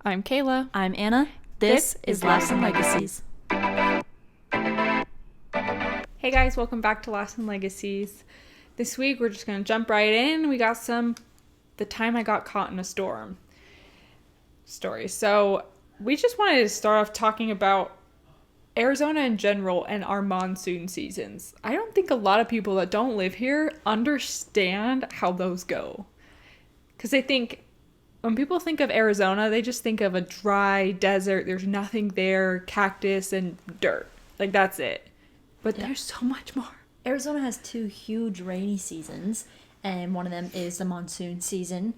I'm Kayla. I'm Anna. This is Lasting Legacies. Hey guys, welcome back to Lasting Legacies. This week we're just going to jump right in. We got the time I got caught in a storm story. So we just wanted to start off talking about Arizona in general and our monsoon seasons. I don't think a lot of people that don't live here understand how those go. Because they think, when people think of Arizona, they just think of a dry desert. There's nothing there, cactus and dirt. Like, that's it. But there's so much more. Arizona has two huge rainy seasons, and one of them is the monsoon season.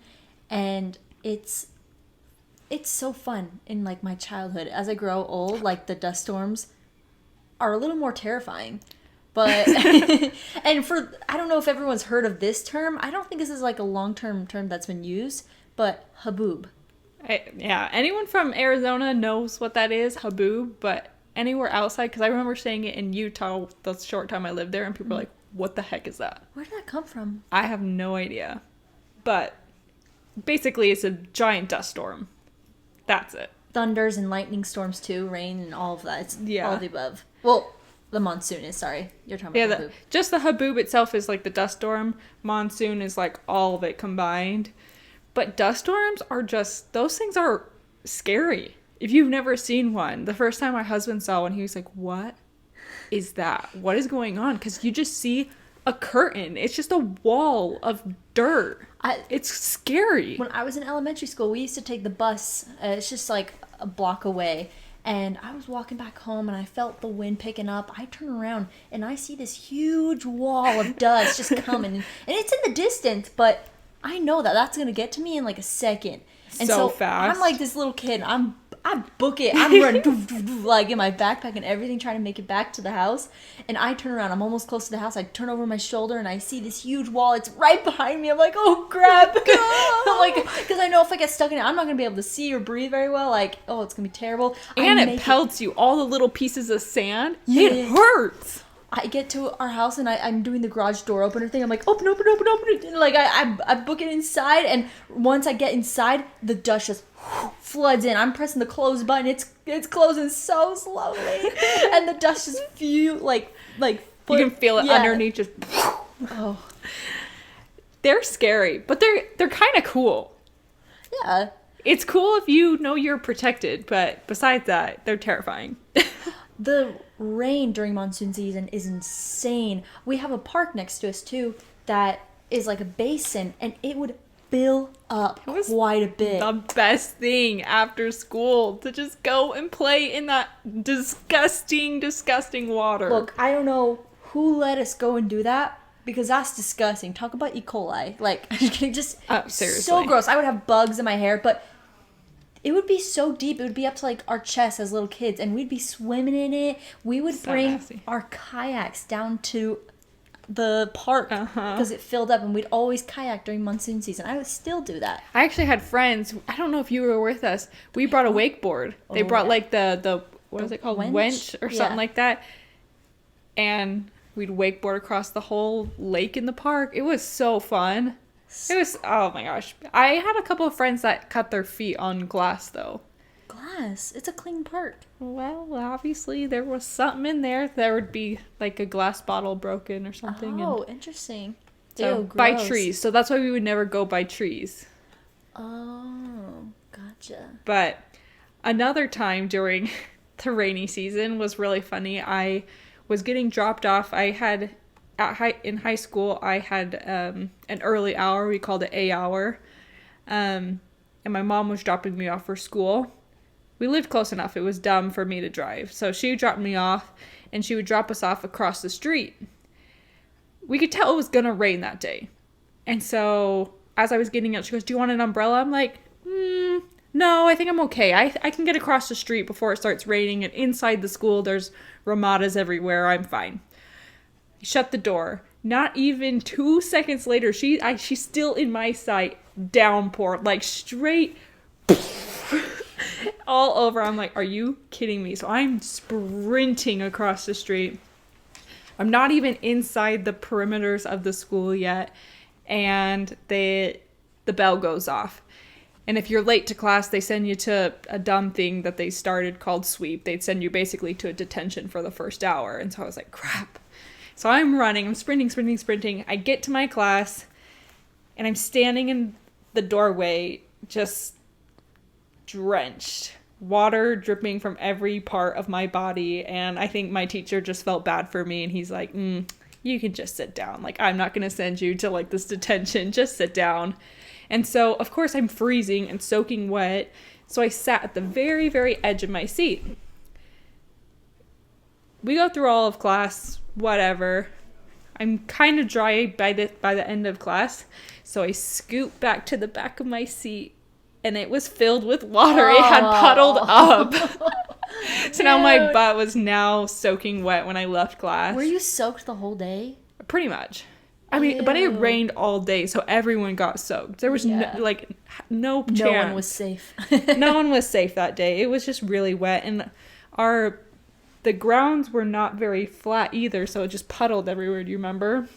And it's so fun in, like, my childhood. As I grow old, like, the dust storms are a little more terrifying. But, and I don't know if everyone's heard of this term. I don't think this is, like, a long-term term that's been used. But haboob. Yeah, anyone from Arizona knows what that is, haboob, but anywhere outside, because I remember saying it in Utah the short time I lived there, and people were like, what the heck is that? Where did that come from? I have no idea. But basically, it's a giant dust storm. That's it. Thunders and lightning storms too, rain and all of that. It's all of the above. Well, the monsoon is, sorry. You're talking about haboob. Just the haboob itself is like the dust storm. Monsoon is like all of it combined. But dust storms are just, those things are scary. If you've never seen one, the first time my husband saw one, he was like, what is that? What is going on? Because you just see a curtain. It's just a wall of dirt. It's scary. When I was in elementary school, we used to take the bus. It's just like a block away. And I was walking back home and I felt the wind picking up. I turn around and I see this huge wall of dust just coming. And it's in the distance, but I know that that's going to get to me in like a second. And so fast. I'm like this little kid. I book it. I'm running like in my backpack and everything, trying to make it back to the house. And I turn around. I'm almost close to the house. I turn over my shoulder and I see this huge wall. It's right behind me. I'm like, oh crap. I'm like, because I know if I get stuck in it, I'm not going to be able to see or breathe very well. Like, oh, it's going to be terrible. And it pelts you. All the little pieces of sand. Yeah. It hurts. I get to our house and I'm doing the garage door opener thing. I'm like, open it. And like, I book it inside. And once I get inside, the dust just floods in. I'm pressing the close button. It's closing so slowly. And the dust just like you can feel it underneath just. Oh. They're scary, but they're kind of cool. Yeah. It's cool if you know you're protected, but besides that, they're terrifying. The rain during monsoon season is insane. We have a park next to us too that is like a basin, and it would fill up quite a bit. The best thing after school to just go and play in that disgusting water. Look, I don't know who let us go and do that, because that's disgusting. Talk about E. coli. Like, just seriously. So gross. I would have bugs in my hair, but it would be so deep. It would be up to like our chest as little kids, and we'd be swimming in it. We would bring our kayaks down to the park because it filled up, and we'd always kayak during monsoon season. I would still do that. I actually had friends. I don't know if you were with us. We brought a wakeboard. They brought like the what is it called? Wench or something like that. And we'd wakeboard across the whole lake in the park. It was so fun. It was, oh my gosh. I had a couple of friends that cut their feet on glass, though. Glass? It's a clean park. Well, obviously, there was something in there. There would be, like, a glass bottle broken or something. Oh, interesting. So, by trees. So that's why we would never go by trees. Oh, gotcha. But another time during the rainy season was really funny. I was getting dropped off. In high school, I had an early hour. We called it A hour. And my mom was dropping me off for school. We lived close enough. It was dumb for me to drive. So she dropped me off, and she would drop us off across the street. We could tell it was going to rain that day. And so as I was getting out, she goes, do you want an umbrella? I'm like, no, I think I'm okay. I can get across the street before it starts raining. And inside the school, there's ramadas everywhere. I'm fine. Shut the door. Not even 2 seconds later, she's still in my sight. Downpour, like straight all over. I'm like, are you kidding me? So I'm sprinting across the street. I'm not even inside the perimeters of the school yet, and the bell goes off. And if you're late to class, they send you to a dumb thing that they started called sweep. They'd send you basically to a detention for the first hour. And so I was like, crap. So I'm running, I'm sprinting. I get to my class, and I'm standing in the doorway, just drenched. Water dripping from every part of my body. And I think my teacher just felt bad for me. And he's like, you can just sit down. Like, I'm not going to send you to, like, this detention. Just sit down. And so, of course, I'm freezing and soaking wet. So I sat at the very, very edge of my seat. We go through all of class, whatever. I'm kind of dry by the end of class. So I scoot back to the back of my seat, and it was filled with water. It had puddled up. So now my butt was now soaking wet when I left class. Were you soaked the whole day? Pretty much. I mean, but it rained all day, so everyone got soaked. There was no chance. No one was safe. No one was safe that day. It was just really wet, and the grounds were not very flat either, so it just puddled everywhere. Do you remember?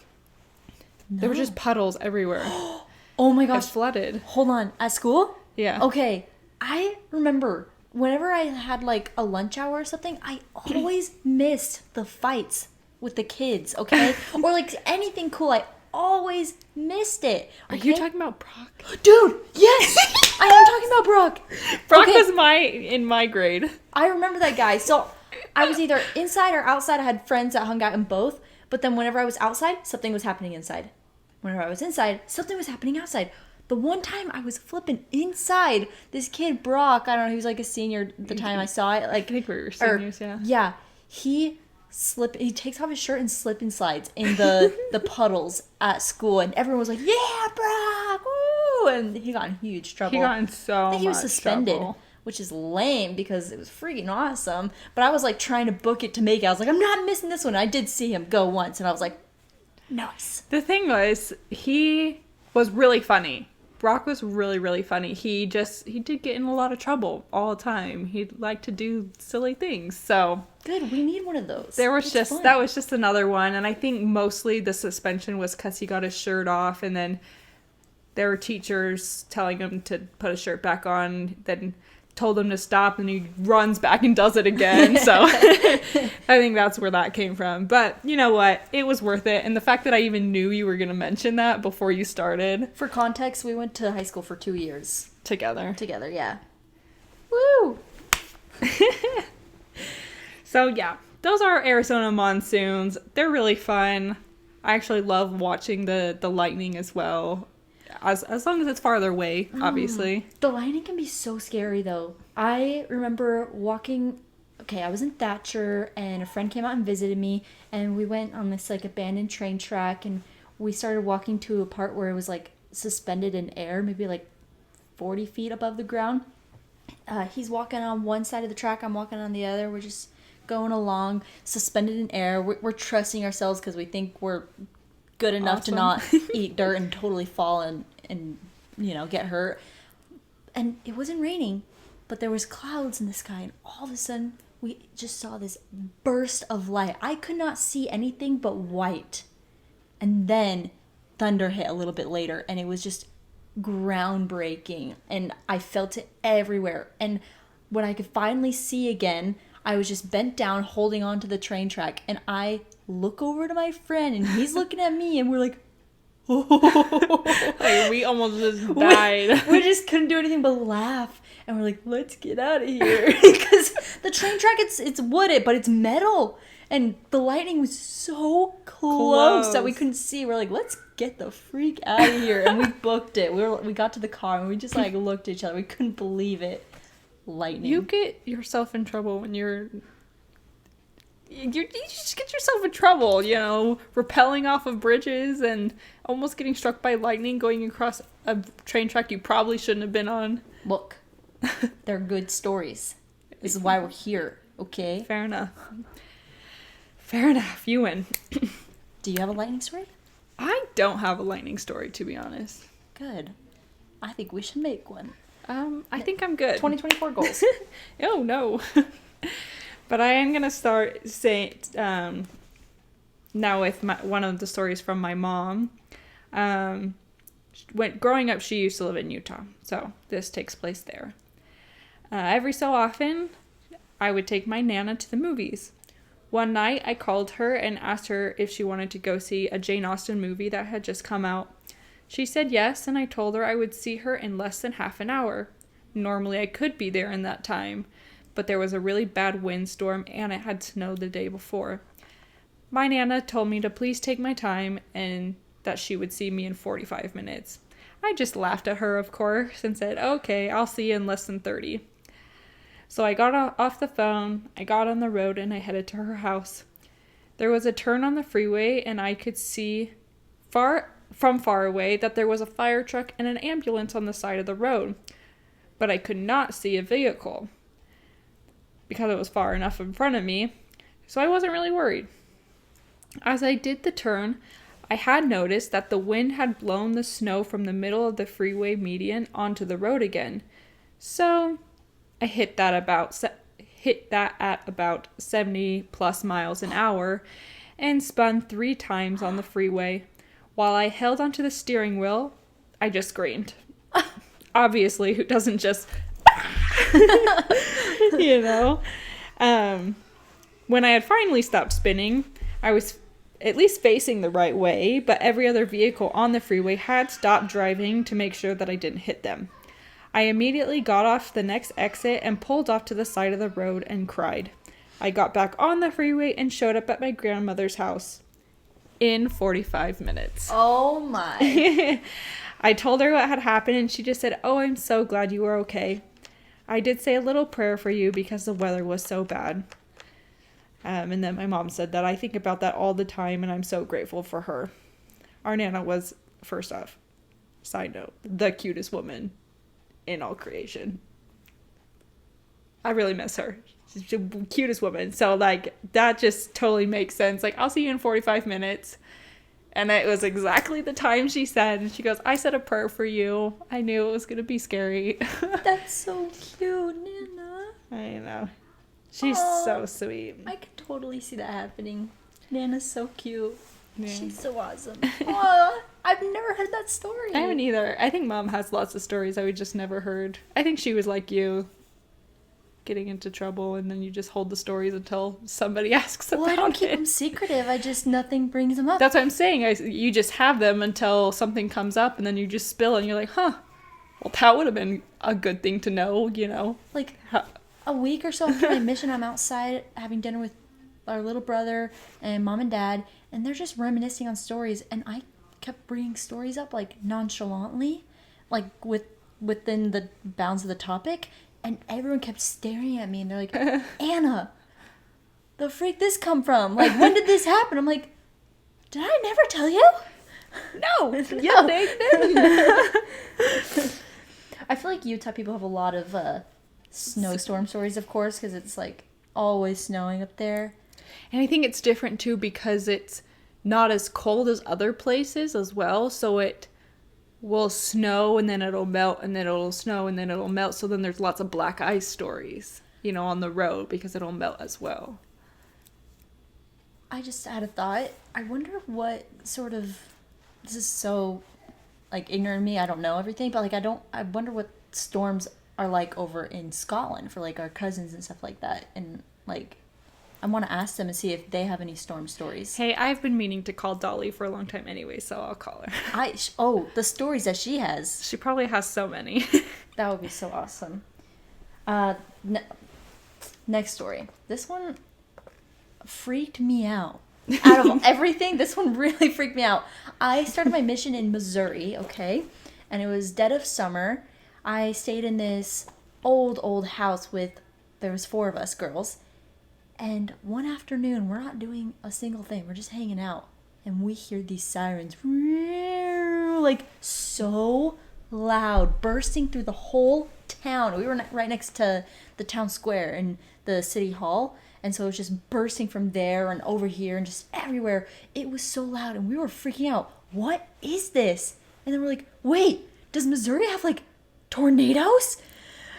No. There were just puddles everywhere. Oh my gosh. It flooded. Hold on. At school? Yeah. Okay. I remember whenever I had like a lunch hour or something, I always missed the fights with the kids, okay? Or like anything cool, I always missed it. Okay? Are you talking about Brock? Dude, yes! I am talking about Brock. Brock was in my grade. I remember that guy. So I was either inside or outside. I had friends that hung out in both. But then whenever I was outside, something was happening inside. Whenever I was inside, something was happening outside. The one time I was flipping inside, this kid, Brock, I don't know, he was like a senior the time I saw it. Like, I think we were seniors, yeah. Yeah. He takes off his shirt and slip and slides in the puddles at school, and everyone was like, yeah, Brock, woo! And he got in huge trouble. He got in so much I think he was suspended, trouble. which is lame because it was freaking awesome. But I was like trying to book it to make it. I was like, I'm not missing this one. I did see him go once, and I was like, nice. The thing was, he was really funny. Brock was really, really funny. He did get in a lot of trouble all the time. He'd like to do silly things. So good, we need one of those. That was just another one. And I think mostly the suspension was because he got his shirt off, and then there were teachers telling him to put his shirt back on, then told him to stop, and he runs back and does it again. So I think that's where that came from. But you know what? It was worth it. And the fact that I even knew you were going to mention that before you started. For context, we went to high school for 2 years. Together, yeah. Woo! So yeah, those are Arizona monsoons. They're really fun. I actually love watching the lightning as well. As long as it's farther away, obviously. The lightning can be so scary, though. I remember walking... Okay, I was in Thatcher, and a friend came out and visited me, and we went on this, like, abandoned train track, and we started walking to a part where it was, like, suspended in air, maybe, like, 40 feet above the ground. He's walking on one side of the track, I'm walking on the other. We're just going along, suspended in air. We're trusting ourselves because we think we're good enough to not eat dirt and totally fall and get hurt. And it wasn't raining, but there was clouds in the sky, and all of a sudden we just saw this burst of light. I could not see anything but white. And then thunder hit a little bit later, and it was just groundbreaking, and I felt it everywhere. And when I could finally see again, I was just bent down holding on to the train track, and I look over to my friend, and he's looking at me, and we're like, like, we almost just died. We just couldn't do anything but laugh, and we're like, let's get out of here. Because the train track, it's wooded, but it's metal, and the lightning was so close that we couldn't see. We're like, let's get the freak out of here. And we booked it. We got to the car, and we just like looked at each other. We couldn't believe it. Lightning. You get yourself in trouble when you just get yourself in trouble, rappelling off of bridges and almost getting struck by lightning going across a train track you probably shouldn't have been on. Look, they're good stories. This is why we're here, okay? Fair enough. You win. Do you have a lightning story? I don't have a lightning story, to be honest. Good. I think we should make one. I think I'm good. 2024 goals. Oh, no. But I am going to start saying now with one of the stories from my mom. Growing up, she used to live in Utah, so this takes place there. Every so often, I would take my Nana to the movies. One night, I called her and asked her if she wanted to go see a Jane Austen movie that had just come out. She said yes, and I told her I would see her in less than half an hour. Normally, I could be there in that time, but there was a really bad windstorm and it had snowed the day before. My Nana told me to please take my time and that she would see me in 45 minutes. I just laughed at her, of course, and said, okay, I'll see you in less than 30. So I got off the phone, I got on the road, and I headed to her house. There was a turn on the freeway, and I could see from far away that there was a fire truck and an ambulance on the side of the road. But I could not see a vehicle because it was far enough in front of me, so I wasn't really worried. As I did the turn, I had noticed that the wind had blown the snow from the middle of the freeway median onto the road again. So I hit that at about 70 plus miles an hour and spun 3 times on the freeway. While I held onto the steering wheel, I just screamed. Obviously, who doesn't just, you know? When I had finally stopped spinning, I was at least facing the right way, but every other vehicle on the freeway had stopped driving to make sure that I didn't hit them. I immediately got off the next exit and pulled off to the side of the road and cried. I got back on the freeway and showed up at my grandmother's house in 45 minutes. Oh my. I told her what had happened and she just said, "Oh, I'm so glad you were okay. I did say a little prayer for you because the weather was so bad." And then my mom said that I think about that all the time and I'm so grateful for her. Our Nana was, first off, side note, the cutest woman in all creation. I really miss her. She's the cutest woman. So, like, that just totally makes sense. Like, I'll see you in 45 minutes. And it was exactly the time she said. And she goes, I said a prayer for you. I knew it was going to be scary. That's so cute, Nana. I know. She's so sweet. I could totally see that happening. Nana's so cute. Yeah. She's so awesome. Aw, I've never heard that story. I haven't either. I think Mom has lots of stories that we just never heard. I think she was like you, getting into trouble, and then you just hold the stories until somebody asks about it. Well, I don't keep them secretive. Nothing brings them up. That's what I'm saying. You just have them until something comes up, and then you just spill, and you're like, huh, well, that would have been a good thing to know, you know? Like, a week or so after my mission, I'm outside having dinner with our little brother and Mom and Dad, and they're just reminiscing on stories, and I kept bringing stories up, like, nonchalantly, like, within the bounds of the topic, and everyone kept staring at me, and they're like, Anna, the freak this come from? Like, when did this happen? I'm like, did I never tell you? No, you didn't. I feel like Utah people have a lot of snowstorm stories, of course, because it's, like, always snowing up there. And I think it's different, too, because it's not as cold as other places as well, so it will snow, and then it'll melt, and then it'll snow, and then it'll melt, so then there's lots of black ice stories, you know, on the road, because it'll melt as well. I just had a thought. I wonder what sort of... This is so, like, ignorant of me. I don't know everything, but, like, I wonder what storms are like over in Scotland for, like, our cousins and stuff like that, and, like... I want to ask them and see if they have any storm stories. Hey, I've been meaning to call Dolly for a long time anyway, so I'll call her. The stories that she has. She probably has so many. That would be so awesome. Next story. This one freaked me out. Out of everything, this one really freaked me out. I started my mission in Missouri, okay? And it was dead of summer. I stayed in this old house there was 4 of us girls. And one afternoon, we're not doing a single thing. We're just hanging out. And we hear these sirens. Like, so loud. Bursting through the whole town. We were right next to the town square and the city hall. And so it was just bursting from there and over here and just everywhere. It was so loud. And we were freaking out. What is this? And then we're like, wait, does Missouri have, like, tornadoes?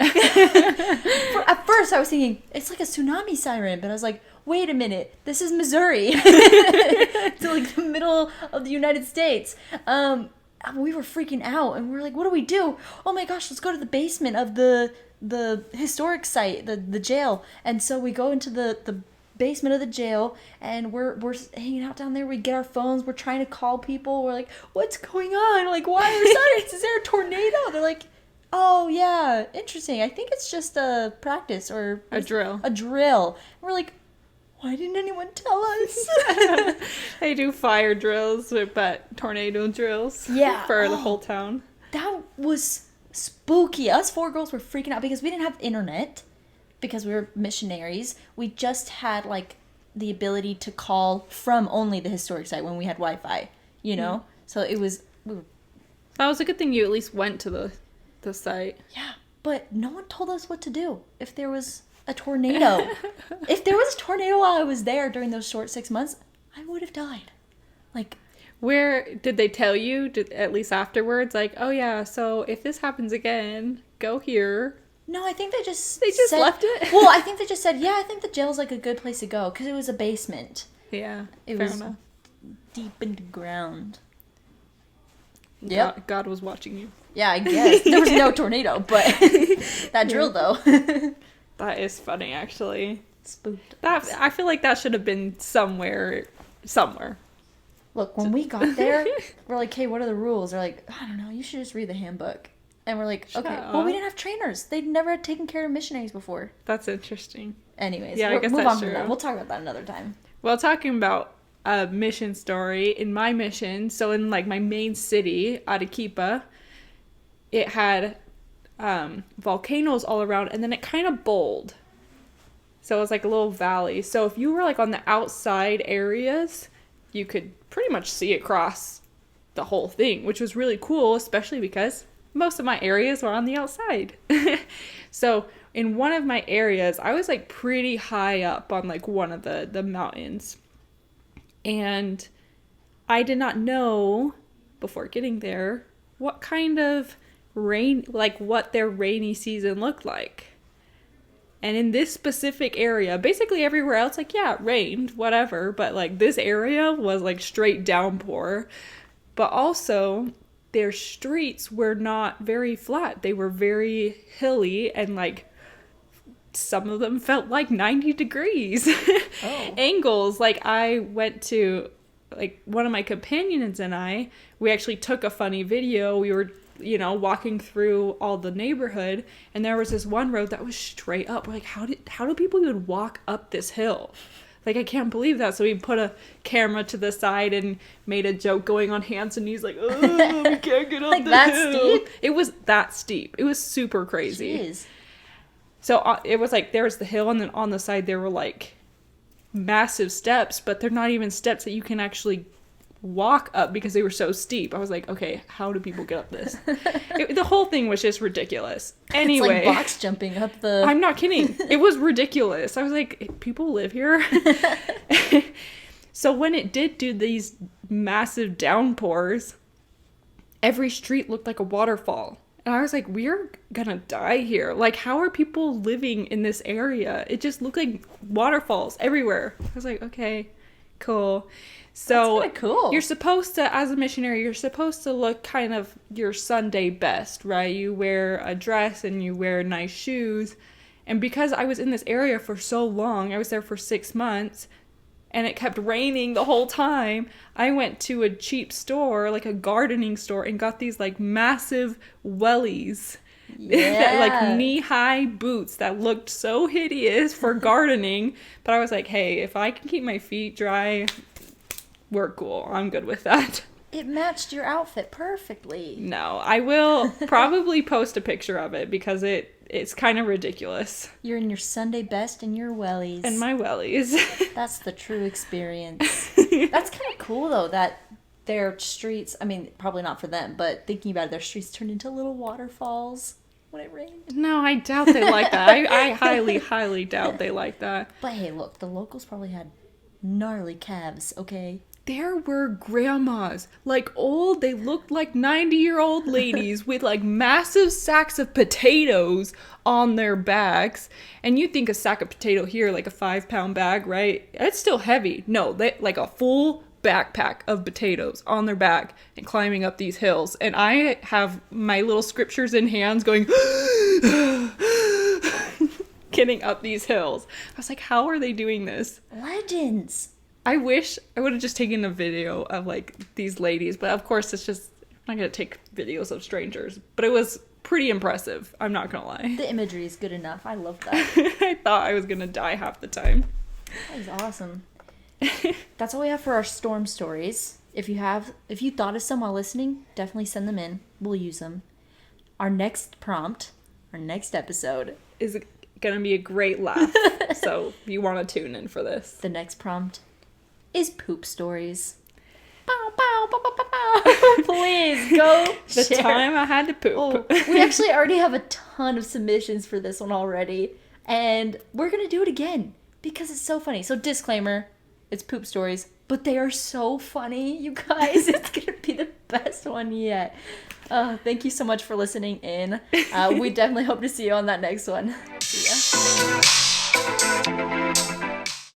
At first I was thinking it's like a tsunami siren, but I was like, wait a minute, this is Missouri. It's like the middle of the United States. And we were freaking out, and we were like, what do we do? Oh my gosh, let's go to the basement of the historic site, the jail. And so we go into the basement of the jail, and we're hanging out down there. We get our phones, we're trying to call people. We're like, what's going on? Like, why are there sirens? Is there a tornado? They're like, oh yeah, interesting. I think it's just a practice or A drill. A drill. And we're like, why didn't anyone tell us? They do fire drills, but tornado drills. Yeah. For the whole town. That was spooky. Us 4 girls were freaking out because we didn't have internet because we were missionaries. We just had like the ability to call from only the historic site when we had Wi-Fi, you know? So it was That was a good thing you at least went to the site. yeah, but no one told us what to do if there was a tornado. If there was a tornado while I was there during those short 6 months, I would have died. Like, Where did they tell you, at least afterwards, like, oh yeah, so if this happens again, go here? no, I think they just just left it? Well, I think they just said, yeah, I think the jail's like a good place to go because it was a basement. Yeah, It fair was enough. deep in the ground. Yep. God was watching you. Yeah, I guess. There was no tornado, but that drill, though. That is funny, actually. Spooked. I feel like that should have been somewhere. Look, when we got there, we're like, hey, what are the rules? They're like, I don't know, you should just read the handbook. And we're like, Shut okay. up. Well, we didn't have trainers. They'd never had taken care of missionaries before. That's interesting. Anyways, Yeah, I guess move that's on from true. that. We'll talk about that another time. Well, talking about a mission story, in my mission, so in like my main city, Arequipa, it had volcanoes all around, and then it kind of bowled. So it was like a little valley. So if you were like on the outside areas, you could pretty much see across the whole thing, which was really cool, especially because most of my areas were on the outside. So in one of my areas, I was like pretty high up on like one of the mountains. And I did not know before getting there what kind of rain, like what their rainy season looked like. And in this specific area, basically everywhere else, like, yeah, it rained, whatever. But like this area was like straight downpour. But also their streets were not very flat. They were very hilly, and like some of them felt like 90 degrees angles. Like I went to, like, one of my companions and we actually took a funny video. We were, walking through all the neighborhood, and there was this one road that was straight up. We're like, how do people even walk up this hill? Like, I can't believe that. So we put a camera to the side and made a joke going on hands and knees, like, oh, we can't get up Like the that hill. steep? It was that steep. It was super crazy. Jeez. So it was like, there was the hill, and then on the side there were like massive steps, but they're not even steps that you can actually walk up because they were so steep. I was like, okay, how do people get up this? The whole thing was just ridiculous. Anyway, It's like box jumping up the... I'm not kidding. It was ridiculous. I was like, people live here? So when it did do these massive downpours, every street looked like a waterfall. And I was like, we're gonna die here. Like, how are people living in this area? It just looked like waterfalls everywhere. I was like, okay, cool. So That's kinda cool. You're supposed to, as a missionary, you're supposed to look kind of your Sunday best, right? You wear a dress and you wear nice shoes. And because I was in this area for so long, I was there for 6 months, and it kept raining the whole time, I went to a cheap store, like a gardening store, and got these like massive wellies. Yeah. Like knee-high boots that looked so hideous for gardening. But I was like, hey, if I can keep my feet dry, we're cool. I'm good with that. It matched your outfit perfectly. No, I will probably post a picture of it because it's kind of ridiculous. You're in your Sunday best and your wellies. And my wellies. That's the true experience. That's kind of cool, though, that their streets, I mean, probably not for them, but thinking about it, their streets turned into little waterfalls when it rained. No, I doubt they like that. I highly, highly doubt they like that. But hey, look, the locals probably had gnarly calves, okay? There were grandmas, like old, they looked like 90-year-old ladies with like massive sacks of potatoes on their backs. And you think a sack of potato here, like a 5-pound bag, right? It's still heavy. No, they like a full backpack of potatoes on their back and climbing up these hills. And I have my little scriptures in hands going, getting up these hills. I was like, how are they doing this? Legends. I wish I would have just taken a video of like these ladies, but of course it's just, I'm not going to take videos of strangers. But it was pretty impressive, I'm not going to lie. The imagery is good enough. I love that. I thought I was going to die half the time. That is awesome. That's all we have for our storm stories. If you thought of some while listening, definitely send them in. We'll use them. Our next prompt, our next episode, is going to be a great laugh. So if you want to tune in for this. The next prompt is poop stories. Bow, bow, bow, bow, bow, bow. Please go The share. time I had to poop. Oh, we actually already have a ton of submissions for this one already. And we're going to do it again because it's so funny. So disclaimer, it's poop stories, but they are so funny, you guys. It's going to be the best one yet. Thank you so much for listening in. We definitely hope to see you on that next one. See ya.